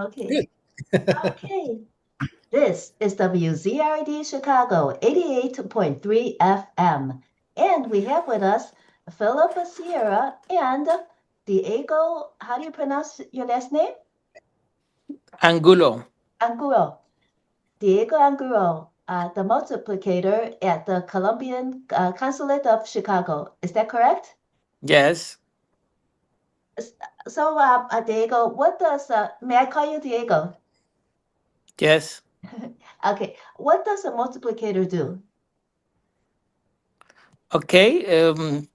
Okay. Good. Okay. This is WZRD Chicago 88.3 FM. And we have with us Philip Sierra and Diego. How do you pronounce your last name? Angulo. Angulo. Diego Angulo, the multiplicator at the Colombian Consulate of Chicago. Is that correct? Yes, S- So, Diego, what does, may I call you Diego? yes. Okay. What does a multiplicator do? Okay.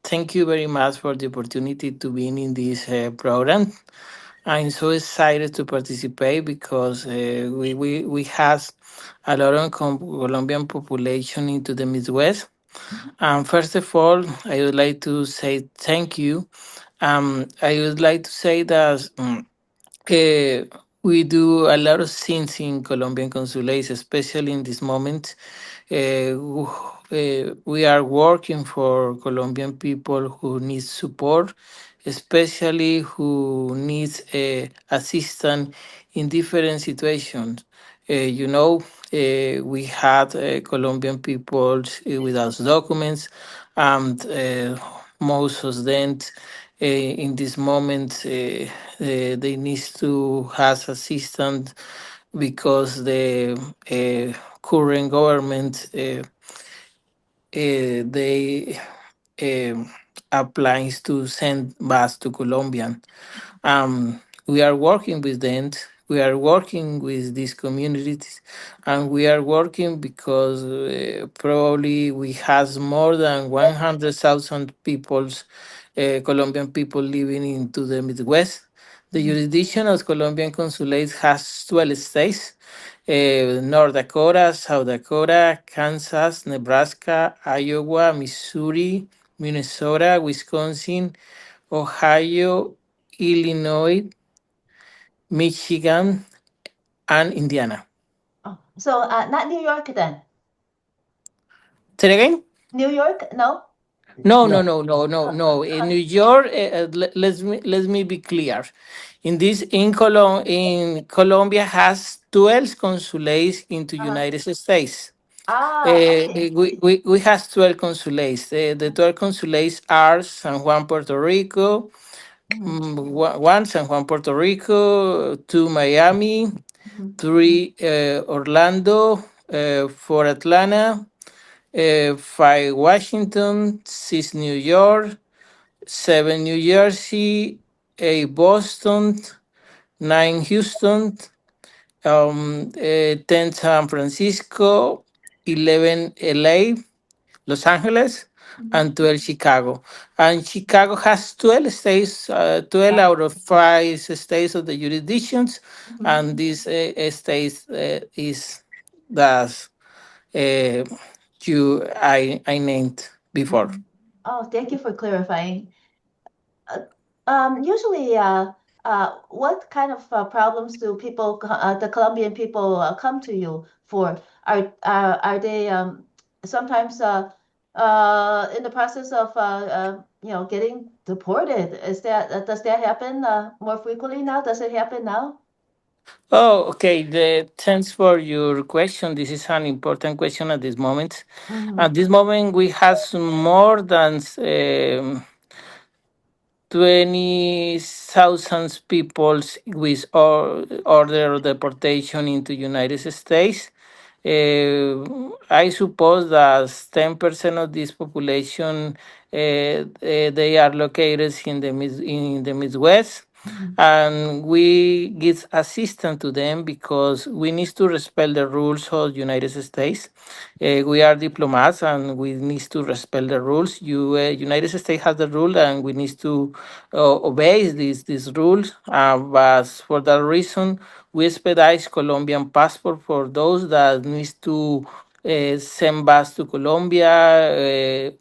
Thank you very much for the opportunity to be in this program. I'm so excited to participate because we have a lot of Colombian population into the Midwest. First of all, I would like to say thank you. I would like to say that we do a lot of things in Colombian consulates, especially in this moment. We are working for Colombian people who need support, especially who needs assistance in different situations. We had Colombian people without documents, and most of them in this moment they need to have assistance because the current government they um applies to send us to Colombian. We are working with them. We are working with these communities, and we are working because probably we has more than 100,000 peoples, Colombian people living into the Midwest. The Mhm. jurisdiction of Colombian Consulate has 12 states: North Dakota, South Dakota, Kansas, Nebraska, Iowa, Missouri, Minnesota, Wisconsin, Ohio, Illinois, Michigan, and Indiana. Oh, so not New York then. Say it again? New York? No? No, no, No. no, no, no, Uh, no. In New York, let me be clear. In Colombia has 12 consulates into uh, United States. okay. We have 12 consulates. The 12 consulates are San Juan, Puerto Rico, Mhm, one San Juan, Puerto Rico, two Miami, mhm, three Orlando, four Atlanta, five Washington, six New York, seven New Jersey, eight Boston, nine Houston, 10 San Francisco, 11 LA, Los Angeles, mhm. and 12 Chicago. And Chicago has 12 states, 12 Uh, out of 5 states of the jurisdictions, mhm, and this states is that uh, I named before. mhm. Oh, thank you for clarifying. Uh, Usually, what kind of problems do the Colombian people, come to you for? Are they sometimes in the process of getting deported? Does that happen more frequently now? Does it happen now? Oh, okay. Thanks for your question. This is an important question at this moment. Mm-hmm. At this moment, we have more than 20,000 people with order deportation into United States. I suppose that 10% of this population they are located in the Midwest, Mm-hmm. and we give assistance to them because we need to respect the rules of United States. We are diplomats and we need to respect the rules. United States has the rule and we need to obey these rules. But for that reason, we expedite Colombian passport for those that needs to send back to Colombia.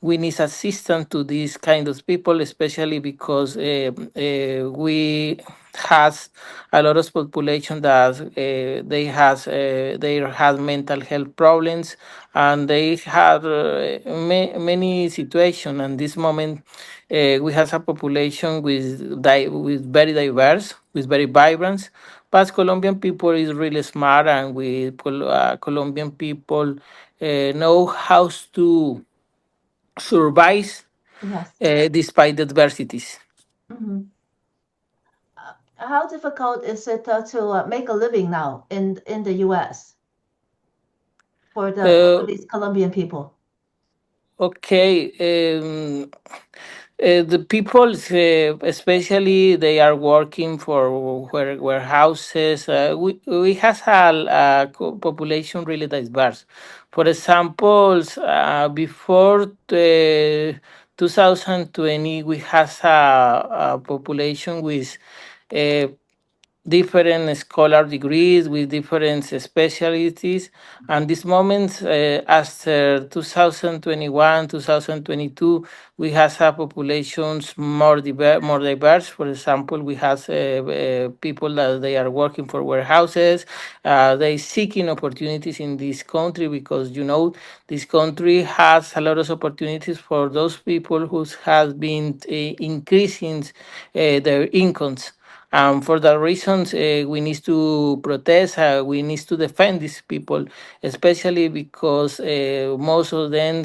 We need assistance to these kind of people, especially because we has a lot of population that they have mental health problems, and they have many situations. And this moment, we have a population with very diverse, with very vibrant, But Colombian people is really smart, and Colombian people know how to survive Yes. despite adversities. Hmm. How difficult is it to make a living now in the U.S. For Uh, these Colombian people? okay. The people, especially, they are working for warehouses. We have a population really diverse. For example, before 2020, we have a population with uh, different scholar degrees with different specialties. And this moment, after 2021, 2022, we have a populations more diverse. For example, we have people that they are working for warehouses. They seeking opportunities in this country because this country has a lot of opportunities for those people who has been increasing their incomes. For that reasons, we need to protest. We need to defend these people, especially because most of them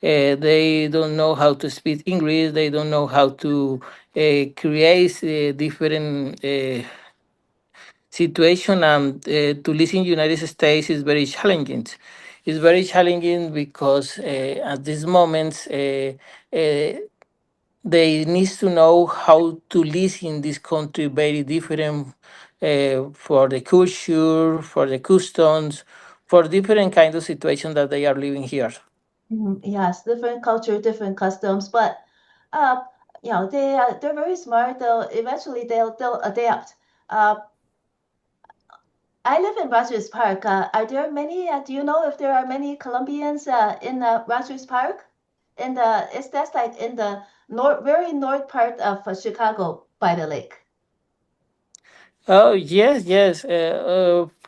they don't know how to speak English. They don't know how to create different situation. And to live in United States is very challenging. It's very challenging because at this moment. They need to know how to live in this country very different for the culture, for the customs, for different kinds of situations that they are living here. Mhm. Yes, different culture, different customs, but uh, they're very smart. Eventually they'll adapt. Uh, I live in Rogers Park. Are there many? Do you know if there are many Colombians in Rogers Park? It's that's like in the very north part of Chicago by the lake. Oh yes, yes.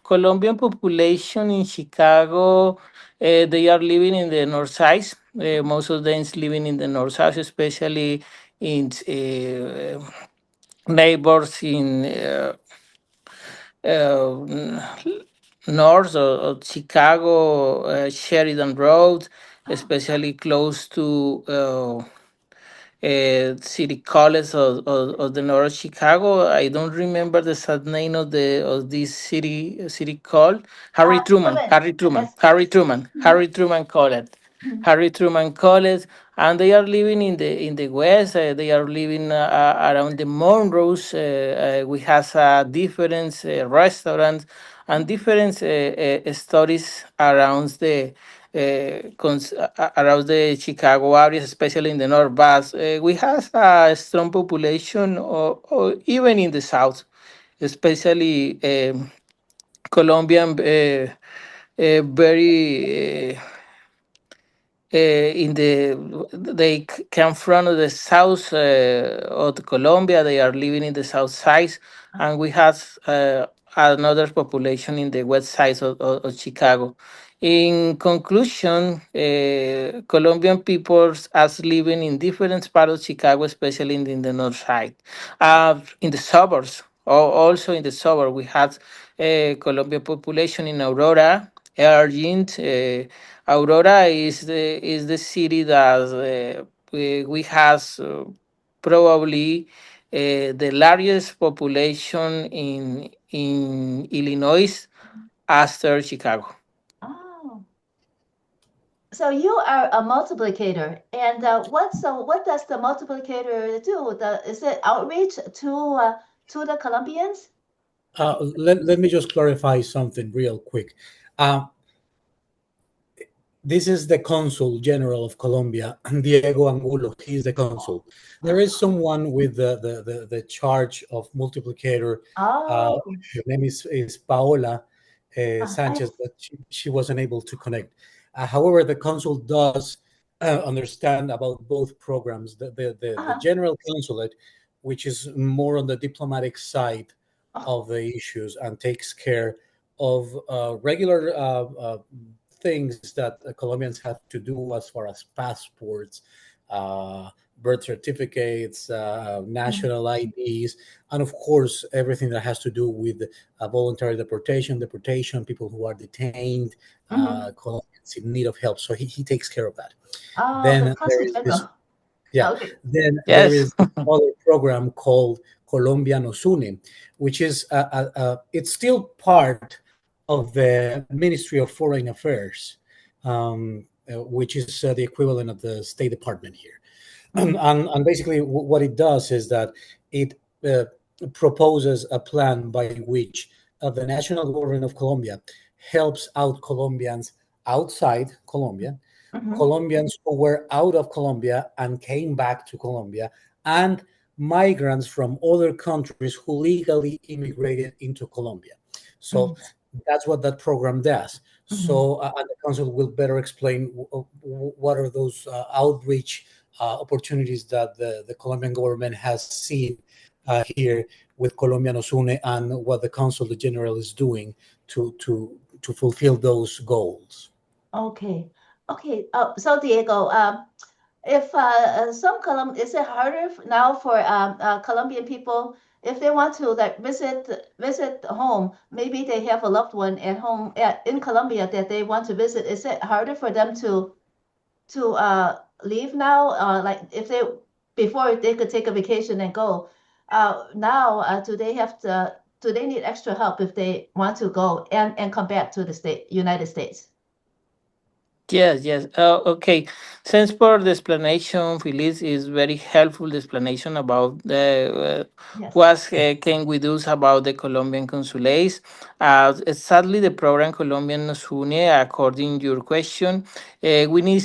Colombian population in Chicago, they are living in the north side. Most of them is living in the north side, especially in neighbors in uh, north of Chicago, Sheridan Road, Oh, especially close to City College of the North of Chicago. I don't remember the sad name of this city called Truman. Yes. Mhm. Harry Truman College. Mhm. Harry Truman College, and they are living in the west. They are living around the Monroes. We have different restaurants and different stories around the Chicago area, especially in the north. But we have a strong population, or even in the south, especially Colombian, very. In they come from the south of Colombia. They are living in the south side, and we have another population in the west side of Chicago. In conclusion, Colombian peoples are living in different parts of Chicago, especially in the north side, in the suburbs. Also in the suburb, we have Colombian population in Aurora, Argent. Aurora is the city that we have probably the largest population in Illinois after Chicago. Oh. So you are a multiplicator, and what does the multiplicator do? Is it outreach to the Colombians? Let me just clarify something real quick. Uh, this is the Consul General of Colombia, Diego Angulo. He is the consul. There is someone with the charge of multiplicator. Oh, Her name is Paola Sanchez, yes. but she wasn't able to connect. However, the consul does understand about both programs. The Uh-huh. General Consulate, which is more on the diplomatic side Oh, of the issues and takes care of regular things that Colombians have to do as far as passports, uh, birth certificates, national IDs, and of course, everything that has to do with voluntary deportation, people who are detained, Mm-hmm. Colombians in need of help. So he takes care of that. Oh, the Then there Consul is this, General. yeah. Okay. Then there Yes. is this other program called Colombian which is it's still part of the Ministry of Foreign Affairs, which is the equivalent of the State Department here. Mm-hmm. And basically, what it does is that it uh, proposes a plan by which the national government of Colombia helps out Colombians outside Colombia, Mm-hmm. Colombians who were out of Colombia and came back to Colombia, and migrants from other countries who legally immigrated into Colombia. So that's what that program does. Mm-hmm. So, and the council will better explain what are those outreach opportunities that the Colombian government has seen here with Colombian and what the Consul General is doing to fulfill those goals. Okay. Okay. So Diego, if some is it harder now for Colombian people if they want to like visit home? Maybe they have a loved one at home in Colombia that they want to visit. Is it harder for them to leave now? Like if they before they could take a vacation and go. Now do they have to? Do they need extra help if they want to go and come back to the United States? Yes, yes. Okay. Thanks for the explanation, Feliz. Is very helpful explanation about the Yes. what can we do about the Colombian consulates. Sadly, the program Colombian Nos Une, according to your question, we need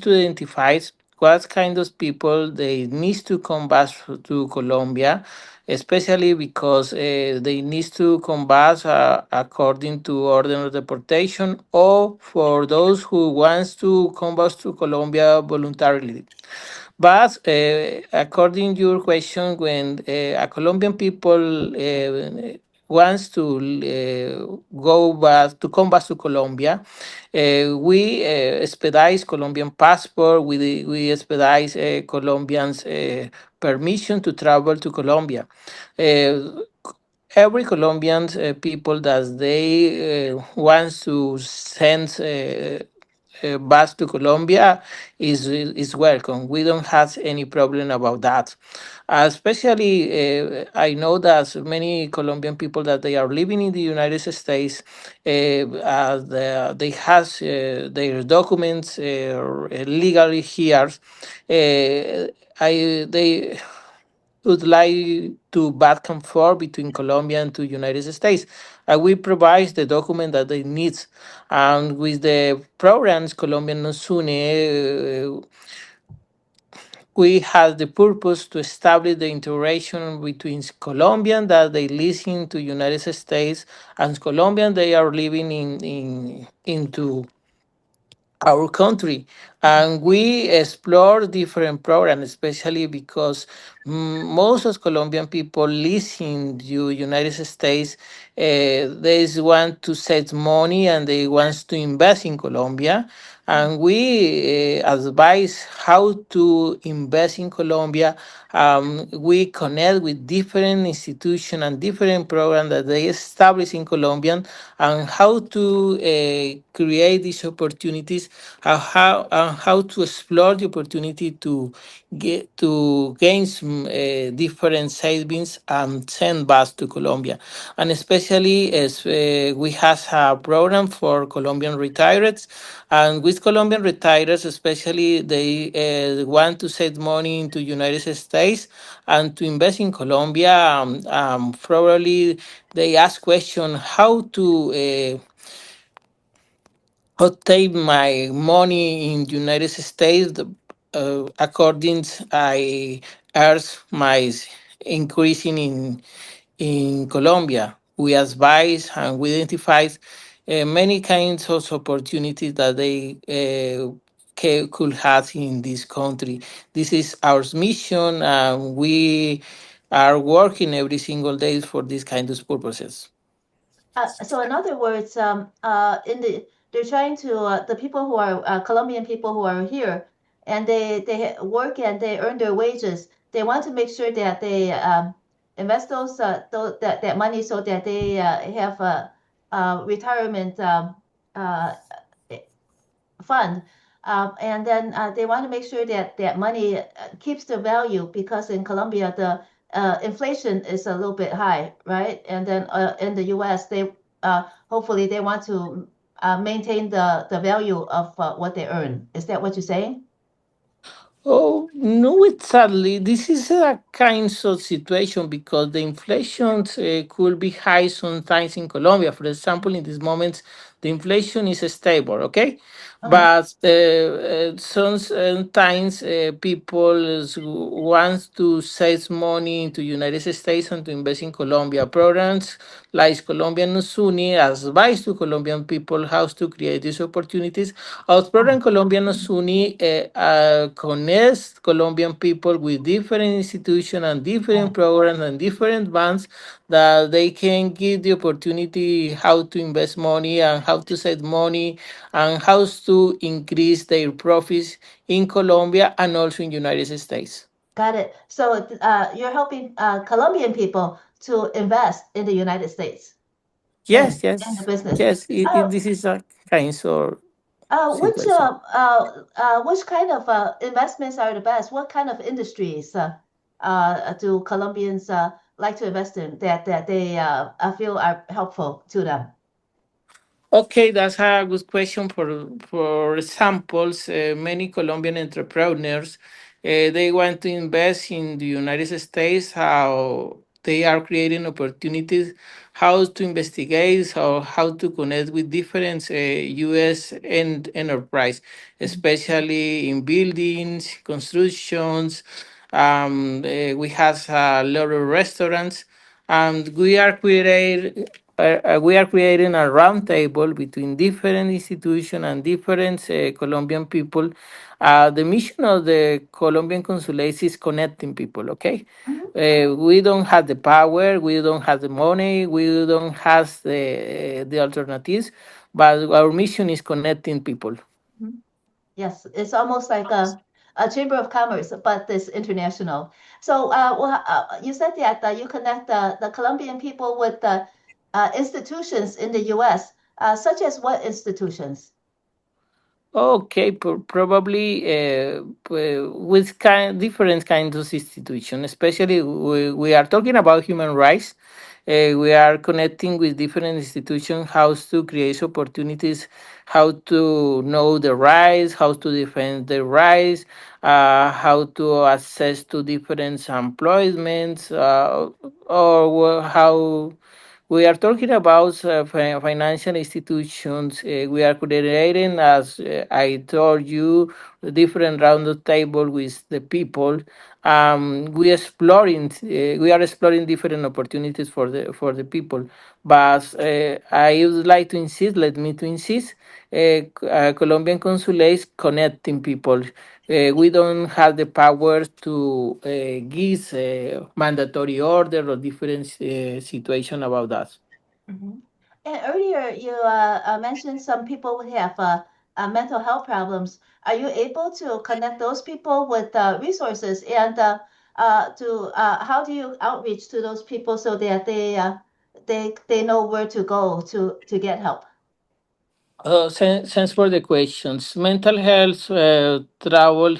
to identify what kind of people they need to come back to Colombia, especially because they need to come back according to order of deportation, or for those who wants to come back to Colombia voluntarily. But according to your question, when a Colombian people wants to go back to come back to Colombia, we expedite Colombian passport. We expedite Colombians permission to travel to Colombia. Uh, every Colombian people that they wants to send back to Colombia is welcome. We don't have any problem about that. Especially, I know that many Colombian people that they are living in the United States, they have their documents legally here. They would like to back and forth between Colombia and the United States. We provide the document that they need. And with the programs Colombian Nos Une, we have the purpose to establish the integration between Colombian that they live in the United States and Colombian they are living into our country. And we explore different programs, especially because most of Colombian people live in the United States. They want to save money and they want to invest in Colombia. And we advise how to invest in Colombia. We connect with different institutions and different programs that they establish in Colombia, and how to create these opportunities, how to explore the opportunity to gain some different savings and send back to Colombia. And especially as we have a program for Colombian retirees, and with Colombian retirees, especially they want to save money into United States and to invest in Colombia. Probably they ask question how to obtain my money in United States. According I earn my increasing in Colombia. We advise and we identify many kinds of opportunities that they could have in this country. This is our mission, and we are working every single day for these kinds of purposes. So in other words, they're trying to the people who are Colombian people who are here, and they work and they earn their wages. They want to make sure that they invest that money so that they have a retirement uh, fund. And then they want to make sure that that money keeps the value because in Colombia the inflation is a little bit high, right? And then in the U.S. they hopefully they want to maintain the value of what they earn. Is that what you're saying? Oh, no, sadly, this is a kind of situation because the inflation could be high sometimes in Colombia. For example, in this moment, the inflation is stable, okay? Uh-huh. But sometimes people want to save money into United States and to invest in Colombia. Programs like Colombian Usuni advise to Colombian people how to create these opportunities. Our program Colombian Usuni connects Colombian people with different institutions and different programs and different banks that they can give the opportunity how to invest money and how to save money and how to increase their profits in Colombia and also in United States. Got it. So you're helping Colombian people to invest in the United States Yes, in the yes, business. yes. Uh, This is a kind of situation. which kind of investments are the best? What kind of industries do Colombians like to invest in that they feel are helpful to them? Okay, that's a good question. For examples, many Colombian entrepreneurs they want to invest in the United States. How they are creating opportunities, how to investigate, how to connect with different U.S. and enterprise, Mhm. especially in buildings, constructions. We have a lot of restaurants, and we are creating a roundtable between different institutions and different Colombian people. The mission of the Colombian consulates is connecting people. Okay, Mhm. we don't have the power, we don't have the money, we don't have the alternatives, but our mission is connecting people. Mhm. Yes, it's almost like a chamber of commerce, but it's international. So, you said that you connect the Colombian people with the institutions in the U.S., such as what institutions? Okay, probably with different kinds of institutions, especially we are talking about human rights. We are connecting with different institutions, how to create opportunities, how to know the rights, how to defend the rights, how to access to different employments, or how we are talking about financial institutions. We are creating, as I told you, a different round of table with the people. We are exploring different opportunities for the people. But I would like to insist. Let me to insist. Colombian consulates connecting people. We don't have the power to give mandatory order or different situation about that. Mhm. And earlier you mentioned some people who have mental health problems. Are you able to connect those people with resources and how do you outreach to those people so that they know where to go to get help? Thanks for the questions. Mental health travel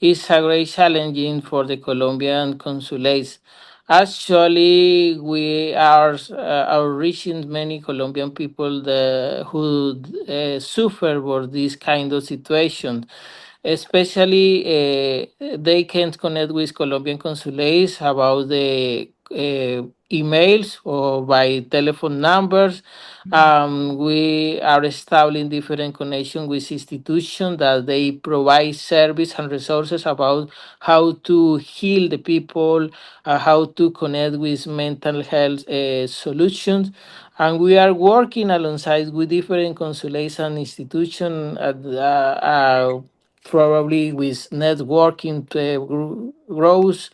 is a great challenging for the Colombian consulates. Actually, we are reaching many Colombian people who suffer for this kind of situation. Especially, they can connect with Colombian consulates about the emails or by telephone numbers. We are establishing different connection with institutions that they provide service and resources about how to heal the people, how to connect with mental health solutions. And we are working alongside with different consulates and institutions probably with networking growth,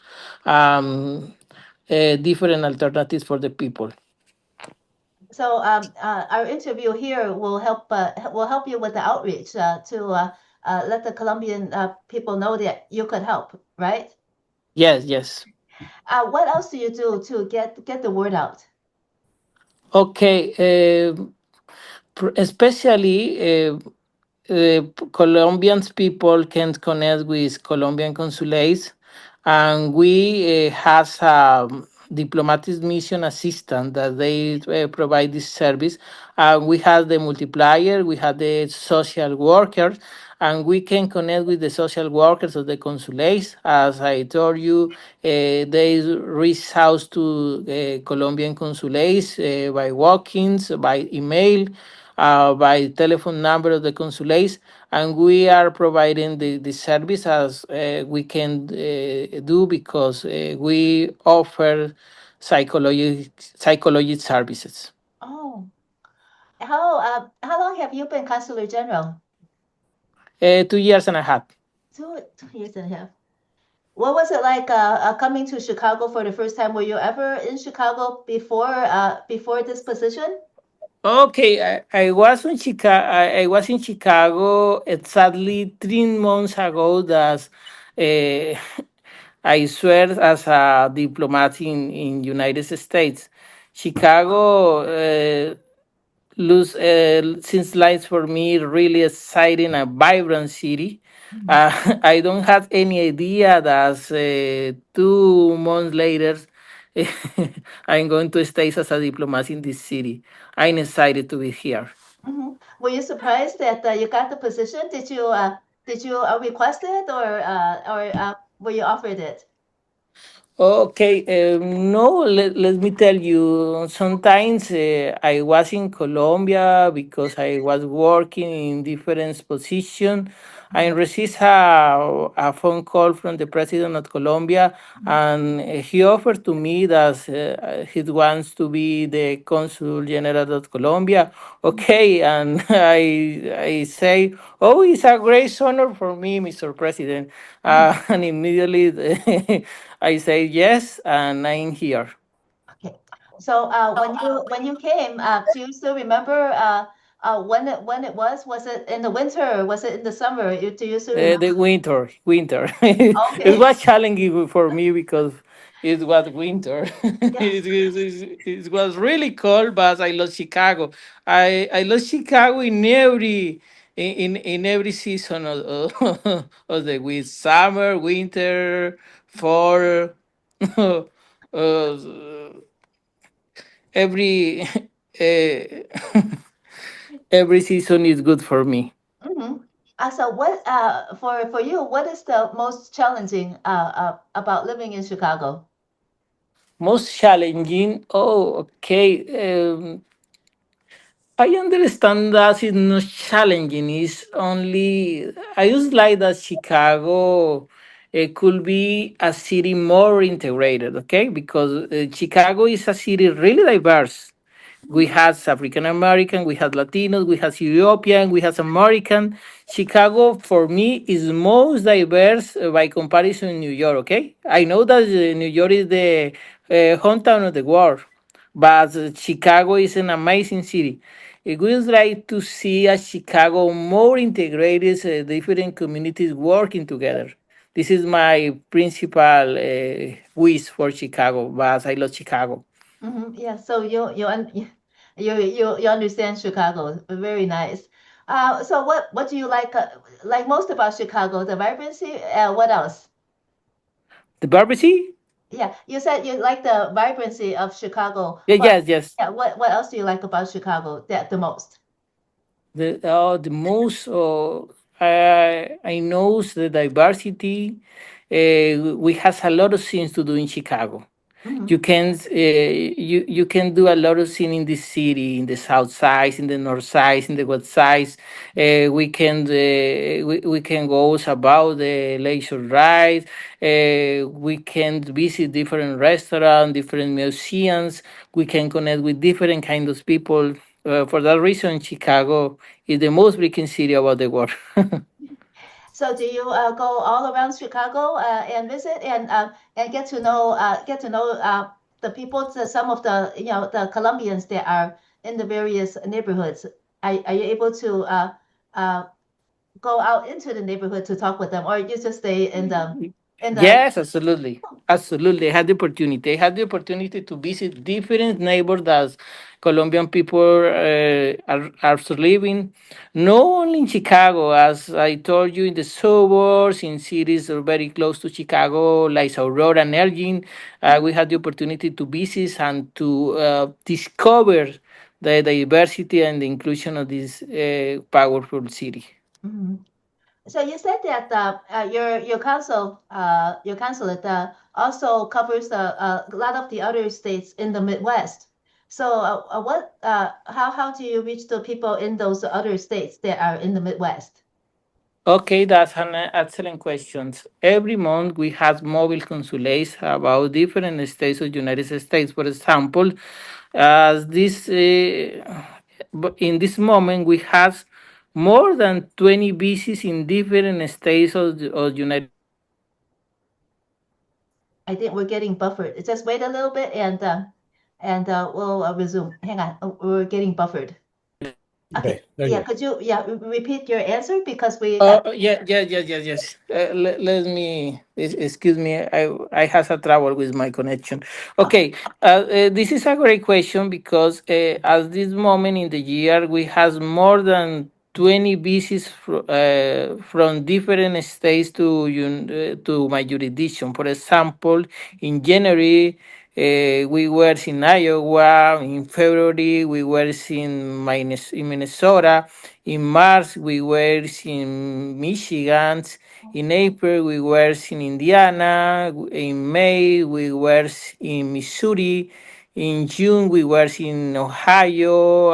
um, different alternatives for the people. So our interview here will help you with the outreach to let the Colombian people know that you could help, right? Yes, yes. What else do you do to get the word out? Okay. Especially Colombians people can connect with Colombian consulates, and we has a diplomatic mission assistant that they provide this service. We have the multiplier, we have the social workers, and we can connect with the social workers of the consulates. As I told you, they reach out to Colombian consulates by walk-ins, by email, by telephone number of the consulates, and we are providing the service as we can do, because we offer psychology services. Oh, how long have you been Consular General? 2 years and a half. 2 years and a half. What was it like coming to Chicago for the first time? Were you ever in Chicago before this position? Okay, I was in Chicago. I was in Chicago exactly 3 months ago. That I served as a diplomat in United States. Chicago since lights for me really exciting, a vibrant city. Mhm. I don't have any idea that 2 months later I'm going to stay as a diplomat in this city. I'm excited to be here. Were you surprised that you got the position? Did you request it or were you offered it? Okay, no, let me tell you, sometimes I was in Colombia because I was working in different positions. I Mhm. received a phone call from the president of Colombia, Mhm. and he offered to me that he wants to be the Consul General of Colombia. Okay, and I say, oh, it's a great honor for me, Mr. President. Mhm. And immediately I say yes, and I'm here. Okay. So when you came, do you still remember when it was? Was it in the winter or was it in the summer? Do you still The remember? winter. It Okay. was challenging for me because it was winter. Yes. It was really cold, but I love Chicago. I love Chicago in every season of the week: summer, winter, fall. uh, every every season is good for me. Mm-hmm. So what for you, what is the most challenging about living in Chicago? Most challenging. Oh, okay. I understand that it's not challenging. It's only I just like that Chicago it could be a city more integrated. Okay, because Chicago is a city really diverse. We Mhm. have African American, we have Latinos, we have European, we have American. Chicago, for me, is most diverse by comparison to New York. Okay, I know that New York is the hometown of the world, but Chicago is an amazing city. It would like to see a Chicago more integrated, different communities working together. This is my principal wish for Chicago, but I love Chicago. Yeah, so you understand Chicago. Very nice. So what do you like most about Chicago? The vibrancy. What else? The barbecue? Yeah, you said you like the vibrancy of Chicago, Yeah, but yes, yes. yeah, what else do you like about Chicago the most? The most I know the diversity. We have a lot of things to do in Chicago. Hmm. You can do a lot of things in this city, in the south side, in the north side, in the west side. We can go about the leisure ride. We can visit different restaurants, different museums. We can connect with different kinds of people. For that reason, Chicago is the most breaking city about the world. So do you go all around Chicago and visit and get to know the people, some of the Colombians that are in the various neighborhoods? Are you able to uh, go out into the neighborhood to talk with them, or you just stay in the. Yes, absolutely. Absolutely. I had the opportunity to visit different neighbors that Colombian people are living, not only in Chicago, as I told you, in the suburbs, in cities that are very close to Chicago, like Aurora and Elgin. We had the opportunity to visit and to discover the diversity and the inclusion of this powerful city. Mhm. So you said that your consulate also covers a lot of the other states in the Midwest. So how do you reach the people in those other states that are in the Midwest? Okay, that's an excellent question. Every month we have mobile consulates about different states of the United States. For example, as this in this moment we have more than 20 visits in different states of the United. I think we're getting buffered. Just wait a little bit and we'll resume. Hang on, we're getting buffered. Okay. Okay, there you Yeah, go. could you repeat your answer because we got. Yes. Let me excuse me. I have a trouble with my connection. Okay, this is a great question because at this moment in the year we have more than 20 visits from different states to my jurisdiction. For example, in January. We were in Iowa. In February, we were in Minnesota. In March, we were in Michigan. In April, we were in Indiana. In May, we were in Missouri. In June, we were in Ohio.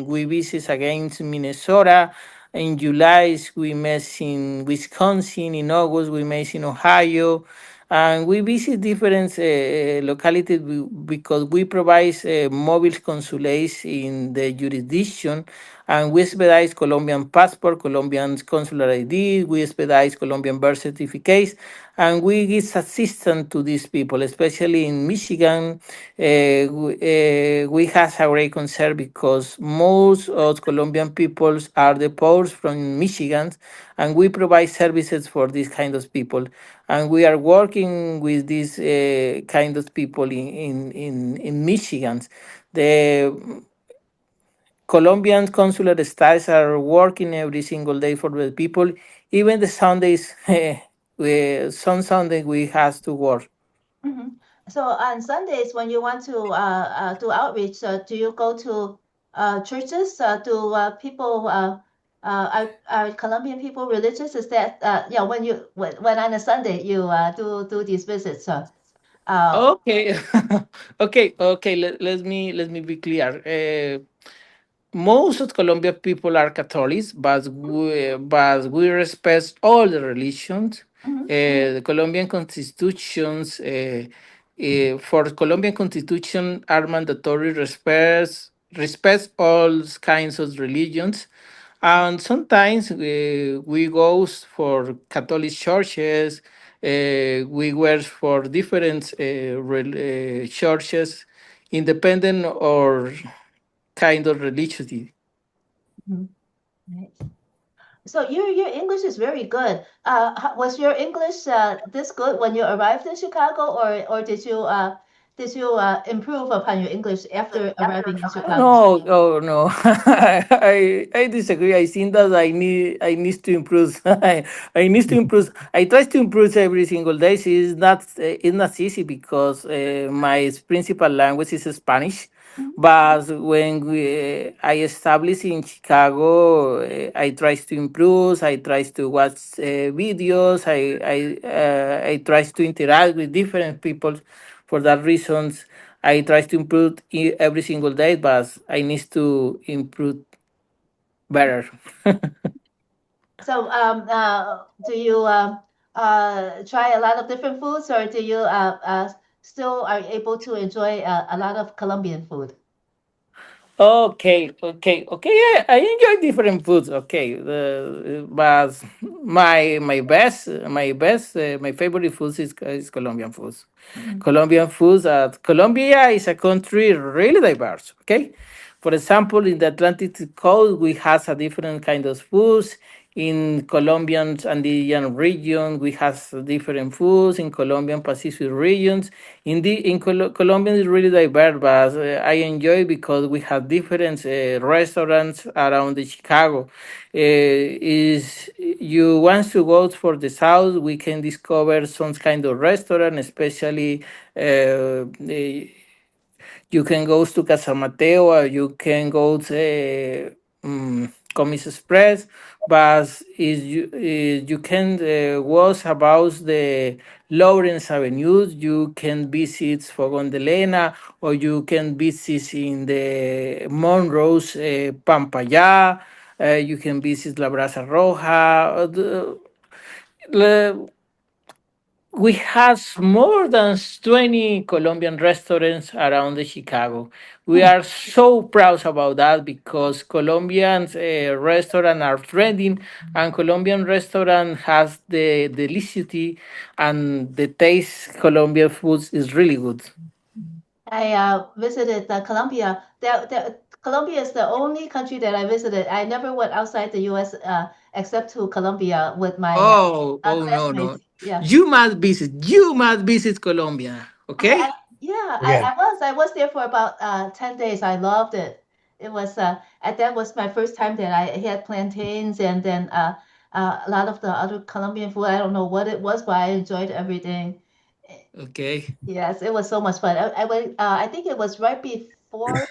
We visited again in Minnesota. In July, we met in Wisconsin. In August, we met in Ohio. And we visit different localities because we provide mobile consulates in the jurisdiction, and we expedite Colombian passport, Colombian consular ID, we expedite Colombian birth certificates, and we give assistance to these people, especially in Michigan. We have a great concern because most of Colombian peoples are deported from Michigan, and we provide services for these kind of people. And we are working with these kind of people in Michigan. The Colombian consular staffs are working every single day for the people. Even the Sundays, some Sunday we have to work. Mhm. So on Sundays, when you want to do outreach, do you go to churches? Do people are Colombian people religious? Is that yeah? When on a Sunday you do these visits? Uh, Okay, okay. Let me be clear. Most of Colombian people are Catholics, but we respect all the religions. mhm, The Colombian constitutions, for Colombian constitution, are mandatory respects all kinds of religions, and sometimes we go for Catholic churches. We work for different churches, independent or kind of religiosity. mhm. Right. So your English is very good. Was your English this good when you arrived in Chicago, or did you improve upon your English after arriving in Chicago? No, oh no, I disagree. I think that I need to improve. I need to improve. I try to improve every single day. It's not easy because my principal language is Spanish. Mhm, But when I established in Chicago, I try to improve. I try to watch videos. I try to interact with different people. For that reasons, I try to improve every single day, but I need to improve mhm. better. So do you try a lot of different foods, or do you still are able to enjoy a lot of Colombian food? Okay. Yeah, I enjoy different foods. Okay, but my favorite foods is Colombian foods. Mhm, Colombian foods. Colombia is a country really diverse. Okay, for example, in the Atlantic coast we have a different kind of foods. in Colombian Andean region, we have different foods. In Colombian Pacific regions, Colombian is really diverse, but I enjoy because we have different restaurants around the Chicago. Is you want to go for the south, we can discover some kind of restaurant, especially you can go to Casa Mateo or you can go to Comis Express, but you can walk about the Lawrence Avenue, you can visit Fogón de Lena, or you can visit in the Monroe's Pampaya, you can visit La Brasa Roja. We have more than 20 Colombian restaurants around the Chicago. We Hmm. are so proud about that because Colombian restaurants are trending, and Colombian restaurant has the delicity and the taste. Colombian foods is really good. I visited Colombia. Colombia is the only country that I visited. I never went outside the U.S. Except to Colombia with my Oh no no! classmates. Yeah. You must visit. You must visit Colombia. I Okay. yeah, Yeah. I was there for about 10 days. I loved it. It was and that was my first time that I had plantains and then a lot of the other Colombian food. I don't know what it was, but I enjoyed everything. Okay. Yes, it was so much fun. I went I think it was right before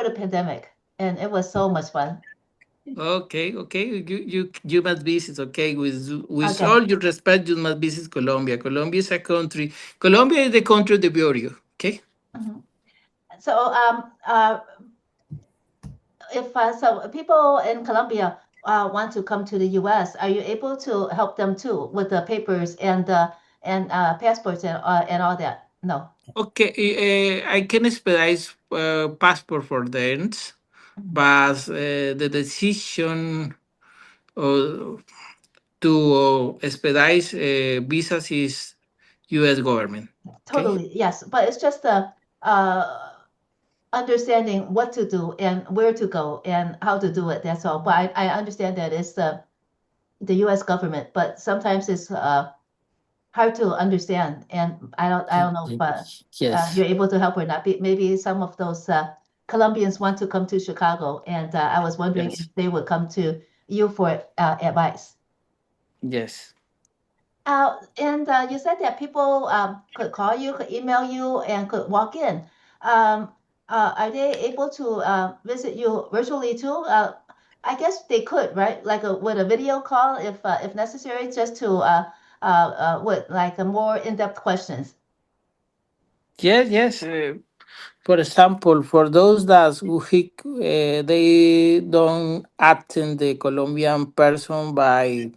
the pandemic, and it was so much fun. Okay, okay. You must visit. Okay, with Okay. all your respect, you must visit Colombia. Colombia is a country. Colombia is the country of the Bio. Okay. Mhm. So if so people in Colombia want to come to the US, are you able to help them too with the papers and passports and all that? No. Okay. I can expedite passport for them, Mhm. but the decision uh, to expedite visas is U.S. government. Okay. Totally, yes. But it's just uh, understanding what to do and where to go and how to do it. That's all. But I understand that it's the U.S. government, but sometimes it's hard to understand, and I don't know if Yes. you're able to help or not. Maybe some of those Colombians want to come to Chicago, and I was wondering if Yes. they would come to you for advice. Yes. And you said that people could call you, could email you, and could walk in. Um, are they able to visit you virtually too? I guess they could, right? Like with a video call if necessary, just to with like a more in-depth questions. Yes. Yes. For example, for those that they don't attend the Colombian person by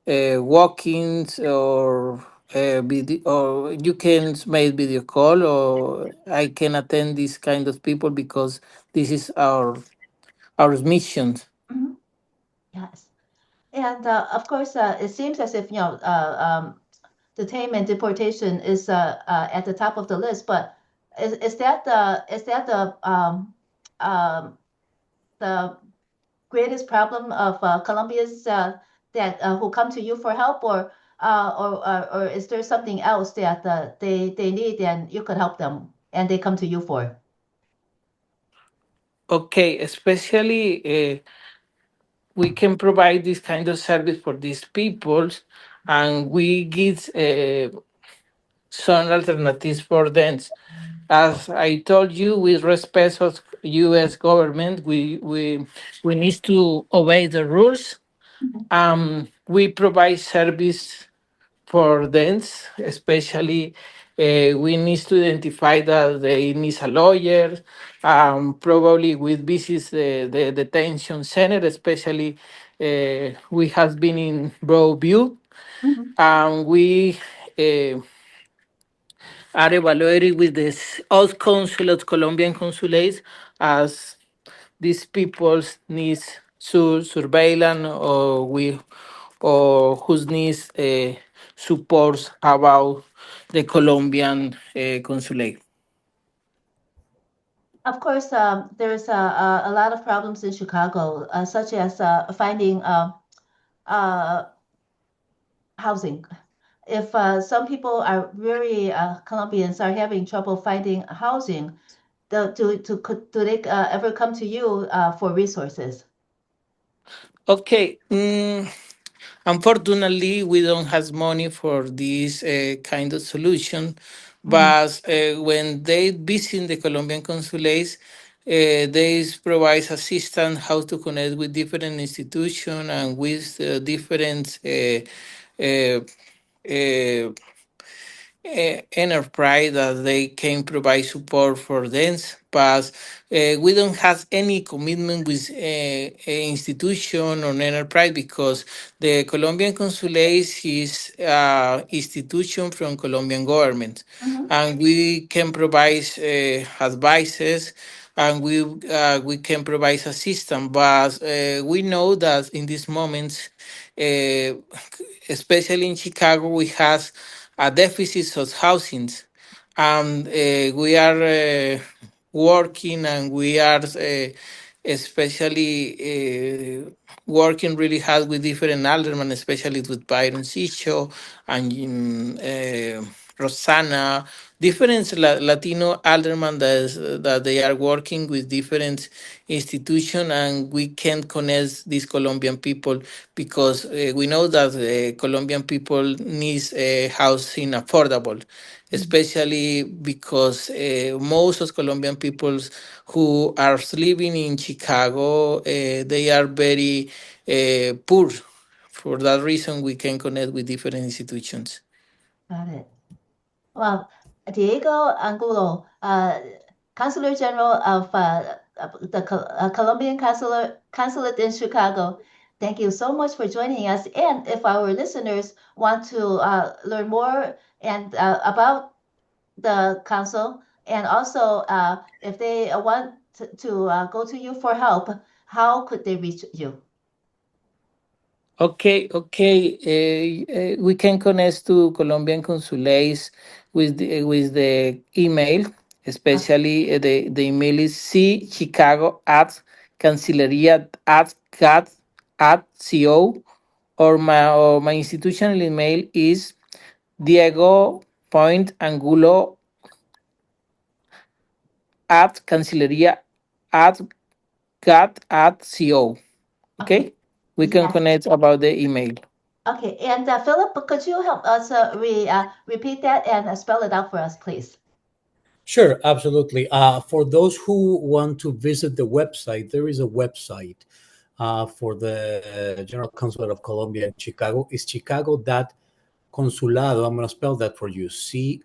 walk-ins or video, or you can make video call, or I can attend this kind of people because this is our mission. Mhm. Yes. And of course, it seems as if detainment, deportation is at the top of the list. But is that the greatest problem of Colombians that who come to you for help, or is there something else that they need and you could help them and they come to you for? Okay, especially we can provide this kind of service for these peoples, and we give some alternatives for them. As I told you, with respect of U.S. government, we need to obey the rules. We provide service for them, especially we need to identify that they need a lawyer. Probably we visit the detention center, especially we have been in Broadview, Mhm. and we uh, are evaluated with this all consulates, Colombian consulates, as these people's needs surveillance, or whose needs supports about the Colombian consulate. Of course, there's a lot of problems in Chicago, such as finding housing. If some people are very Colombians are having trouble finding housing, do they ever come to you for resources? Okay. Unfortunately, we don't have money for this kind of solution, Mhm. but when they visit the Colombian consulates, they provide assistance how to connect with different institutions and with different uh, uh, enterprise that they can provide support for them, but we don't have any commitment with institution or enterprise because the Colombian consulate is institution from Colombian government, Mhm. and we can provide advices and we can provide assistance, but we know that in this moment, uh, especially in Chicago, we have a deficit of housings, and we are working and we are especially working really hard with different aldermen, especially with Byron Sicho and Rosanna, different Latino aldermen that they are working with different institutions, and we can connect these Colombian people because we know that Colombian people needs housing affordable, especially because most of Colombian peoples who are living in Chicago, they are very poor. For that reason, we can connect with different institutions. Got it. Well, Diego Angulo, Consul General of the Colombian Consulate in Chicago, thank you so much for joining us. And if our listeners want to learn more and about the council, and also if they want to go to you for help, how could they reach you? Okay. We can connect to Colombian consulates with the email, Okay. especially the email is Chicago at Cancilleria at co, or my institutional email is Diego Point Angulo at Cancilleria at co. Okay. Okay, we can Yes. connect about the email. Okay. And Philip, could you help us repeat that and spell it out for us, please? Sure, absolutely. For those who want to visit the website, there is a website for the General Consulate of Colombia in Chicago. It's Chicago.consulado. I'm going to spell that for you. Consulado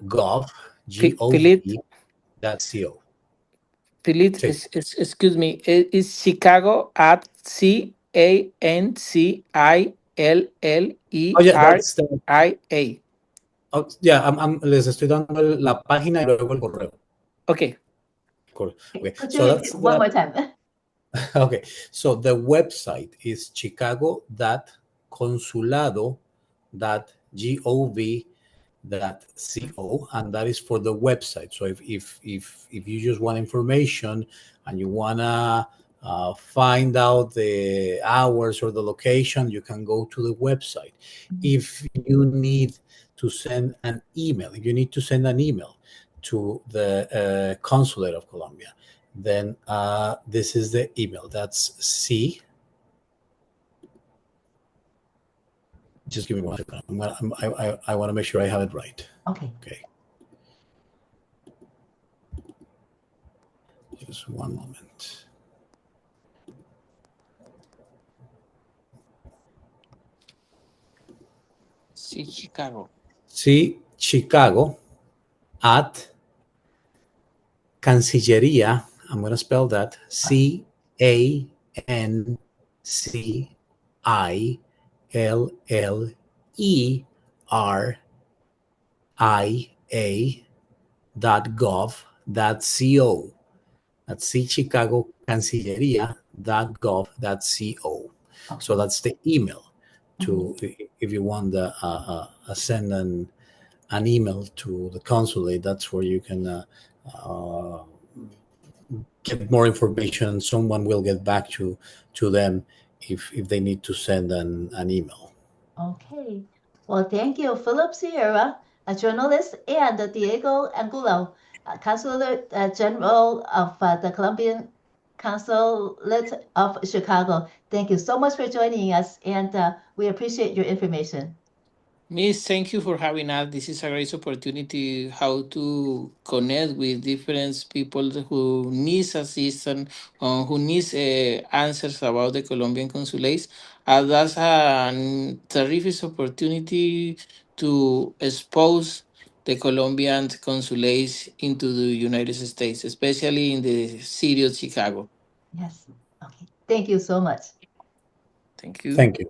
.gov, Philip, G-O-V, .co. Philip, Sí. excuse me, is Chicago at Oh, yeah, CANCILLERIA. oh, yeah, les estoy dando la página y luego el correo. Okay. Cool. Okay, Could you so repeat that's one that. more time? Okay, so the website is chicago.consulado.gov.co, and that is for the website. So if you just want information and you wanna find out the hours or the location, you can go to the website. If you need to send an email, if you need to send an email to the Consulate of Colombia, then this is the email. That's C. Just give me one second. I want to make sure I have it right. Okay. Okay. Just one moment. Sí, Chicago. C. Chicago at Cancilleria. I'm going to spell that CANCILLERIA.gov.co. That's Chicago Cancilleria.gov.co. So Okay. that's the email Mhm. to if you want the send an email to the consulate. That's where you can get more information, and someone will get back to them if they need to send an email. Okay. Well, thank you, Philip Sierra, a journalist, and Diego Angulo, Consulate General of the Colombian Consulate of Chicago. Thank you so much for joining us, and we appreciate your information. Miss, thank you for having us. This is a great opportunity how to connect with different people who needs assistance, who needs answers about the Colombian consulates. And that's a terrific opportunity to expose the Colombian consulates into the United States, especially in the city of Chicago. Yes. Okay. Thank you so much. Thank you. Thank you.